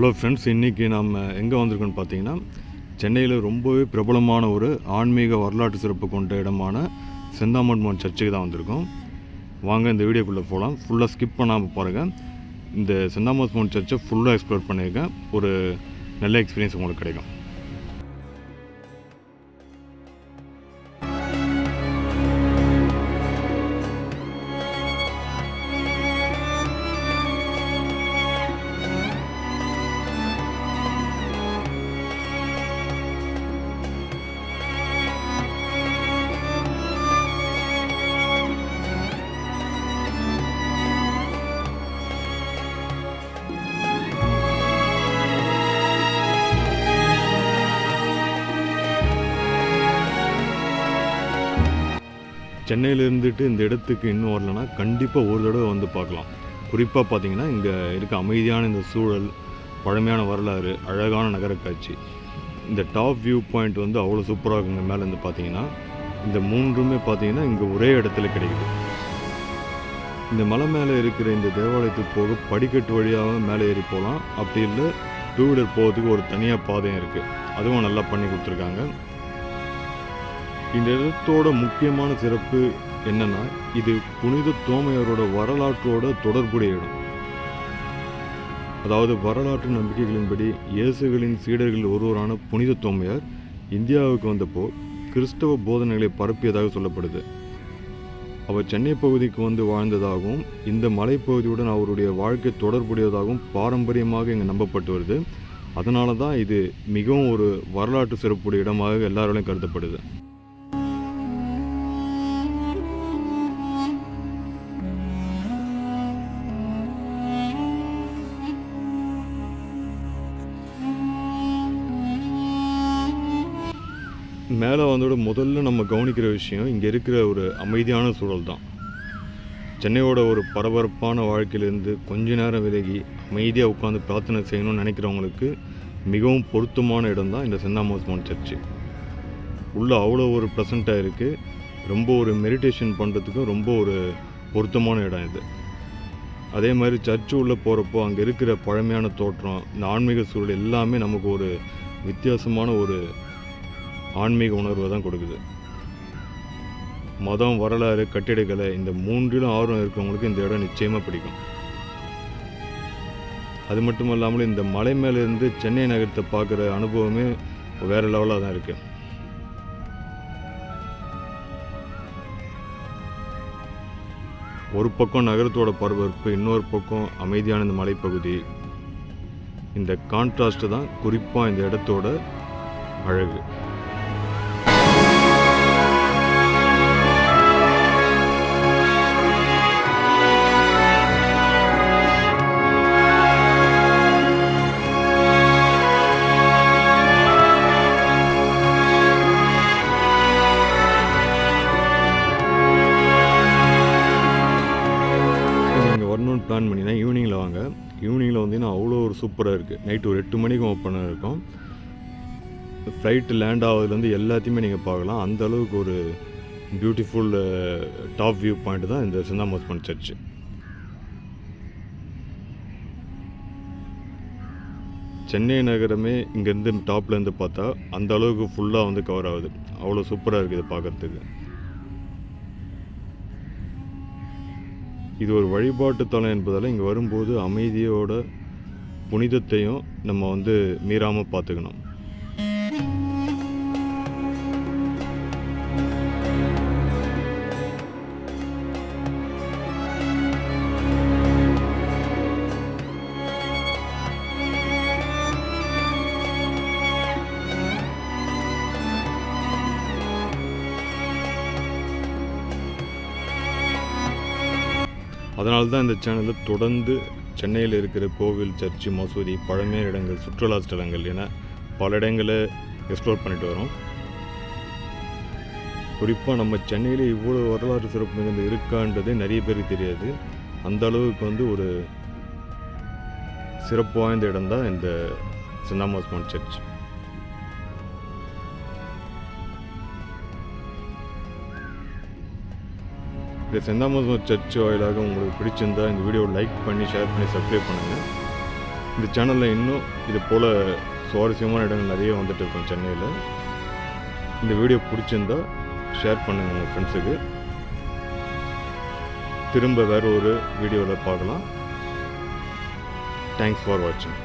Hello friends, இன்றைக்கி நம்ம எங்கே வந்திருக்கோன்னு பார்த்தீங்கன்னா, சென்னையில் ரொம்பவே பிரபலமான ஒரு ஆன்மீக வரலாற்று சிறப்பு கொண்ட இடமான செந்தாமரையம்மன் சர்ச்சுக்கு தான் வந்திருக்கோம். வாங்க இந்த வீடியோக்குள்ளே போகலாம். ஃபுல்லாக ஸ்கிப் பண்ணாமல் பாருங்கள். இந்த செந்தாமரையம்மன் சர்ச்சை ஃபுல்லாக எக்ஸ்ப்ளோர் பண்ணியிருக்கேன். ஒரு நல்ல எக்ஸ்பீரியன்ஸ் உங்களுக்கு கிடைக்கும். சென்னையில் இருந்துட்டு இந்த இடத்துக்கு இன்னும் வரலன்னா கண்டிப்பாக ஒரு தடவை வந்து பார்க்கலாம். குறிப்பாக பார்த்தீங்கன்னா, இங்கே இருக்க அமைதியான இந்த சூழல், பழமையான வரலாறு, அழகான நகர காட்சி, இந்த டாப் வியூ பாயிண்ட் வந்து அவ்வளோ சூப்பராக இருக்குங்க. மேலேருந்து பார்த்தீங்கன்னா இந்த மூன்றுமே பார்த்தீங்கன்னா இங்கே ஒரே இடத்துல கிடைக்குது. இந்த மலை மேலே இருக்கிற இந்த தேவாலயத்துக்கு போக படிக்கட்டு வழியாக மேலே ஏறி போகலாம். அப்படி இல்லை டூ வீலர் போகிறதுக்கு ஒரு தனியாக பாதையும் இருக்குது. அதுவும் நல்லா பண்ணி கொடுத்துருக்காங்க. இந்த இடத்தோட முக்கியமான சிறப்பு என்னன்னா, இது புனித தோமையாரோட வரலாற்றோட தொடர்புடைய இடம். அதாவது வரலாற்று நம்பிக்கைகளின்படி இயேசுகளின் சீடர்கள் ஒருவரான புனித தோமையார் இந்தியாவுக்கு வந்தப்போ கிறிஸ்தவ போதனைகளை பரப்பியதாக சொல்லப்படுது. அவர் சென்னை பகுதிக்கு வந்து வாழ்ந்ததாகவும் இந்த மலைப்பகுதியுடன் அவருடைய வாழ்க்கை தொடர்புடையதாகவும் பாரம்பரியமாக இங்கே நம்பப்பட்டு வருது. அதனால தான் இது மிகவும் ஒரு வரலாற்று சிறப்புடைய இடமாக எல்லாராலையும் கருதப்படுது. மேலே வந்தோட முதல்ல நம்ம கவனிக்கிற விஷயம் இங்கே இருக்கிற ஒரு அமைதியான சூழல் தான். சென்னையோட ஒரு பரபரப்பான வாழ்க்கையிலேருந்து கொஞ்ச நேரம் விலகி அமைதியாக உட்காந்து பிரார்த்தனை செய்யணும்னு நினைக்கிறவங்களுக்கு மிகவும் பொருத்தமான இடம் தான் இந்த செந்தாமரையம்மன் சர்ச்சு. உள்ளே அவ்வளோ ஒரு ப்ளசண்ட்டாக இருக்குது. ரொம்ப ஒரு மெடிடேஷன் பண்ணுறதுக்கும் ரொம்ப ஒரு பொருத்தமான இடம் இது. அதே மாதிரி சர்ச்சு உள்ளே போகிறப்போ அங்கே இருக்கிற பழமையான தோற்றம், இந்த ஆன்மீக சூழல் எல்லாமே நமக்கு ஒரு வித்தியாசமான ஒரு ஆன்மீக உணர்வை தான் கொடுக்குது. மதம், வரலாறு, கட்டிடக்கலை இந்த மூன்றிலும் ஆர்வம் இருக்கிறவங்களுக்கு இந்த இடம் நிச்சயமாக பிடிக்கும். அது மட்டும் இல்லாமல் இந்த மலை மேலேருந்து சென்னை நகரத்தை பார்க்குற அனுபவமே வேறு லெவலாக தான் இருக்குது. ஒரு பக்கம் நகரத்தோட பரபரப்பு, இன்னொரு பக்கம் அமைதியான இந்த மலைப்பகுதி. இந்த கான்ட்ராஸ்ட்டு தான் குறிப்பாக இந்த இடத்தோட அழகு. பிளான் பண்ணினா ஈவினிங்கில் வாங்க. ஈவினிங்கில் வந்தீங்கன்னா அவ்வளோ ஒரு சூப்பராக இருக்குது. நைட்டு ஒரு 8 மணிக்கு ஓப்பன் இருக்கும். ஃப்ளைட்டு லேண்ட் ஆகுதுலேருந்து எல்லாத்தையுமே நீங்கள் பார்க்கலாம். அந்த அளவுக்கு ஒரு பியூட்டிஃபுல் டாப் வியூ பாயிண்ட் தான் இந்த செந்தாமரையம்மன் சர்ச்சு. சென்னை நகரமே இங்கேருந்து டாப்லேருந்து பார்த்தா அந்த அளவுக்கு ஃபுல்லாக வந்து கவர் ஆகுது. அவ்வளோ சூப்பராக இருக்குது பார்க்குறதுக்கு. இது ஒரு வழிபாட்டு தலம் என்பதால் இங்கே வரும்போது அமைதியோட புனிதத்தையும் நம்ம வந்து மீறாமல் பார்த்துக்கணும். அதனால தான் இந்த சேனலில் தொடர்ந்து சென்னையில் இருக்கிற கோவில், சர்ச்சு, மசூதி, பழமையான இடங்கள், சுற்றுலா ஸ்தலங்கள் என பல இடங்களை எக்ஸ்ப்ளோர் பண்ணிட்டு வரோம். குறிப்பாக நம்ம சென்னையில் இவ்வளோ வரலாற்று சிறப்பு மிகுந்த இருக்கான்றதே நிறைய பேருக்கு தெரியாது. அந்த அளவுக்கு வந்து ஒரு சிறப்பு வாய்ந்த இடம் தான் இந்த செந்தாமரையம்மன் சர்ச். இந்த செந்தாமரையம்மன் சர்ச் வாயிலாக உங்களுக்கு பிடிச்சிருந்தால் இந்த வீடியோவை லைக் பண்ணி, ஷேர் பண்ணி, சப்ஸ்கிரைப் பண்ணுங்கள். இந்த சேனலில் இன்னும் இது போல் சுவாரஸ்யமான இடங்கள் நிறைய வந்துட்டு இருக்கும் சென்னையில். இந்த வீடியோ பிடிச்சிருந்தா ஷேர் பண்ணுங்கள் உங்கள் ஃப்ரெண்ட்ஸுக்கு. திரும்ப வேறு ஒரு வீடியோவில் பார்க்கலாம். தேங்க்ஸ் ஃபார் வாட்சிங்.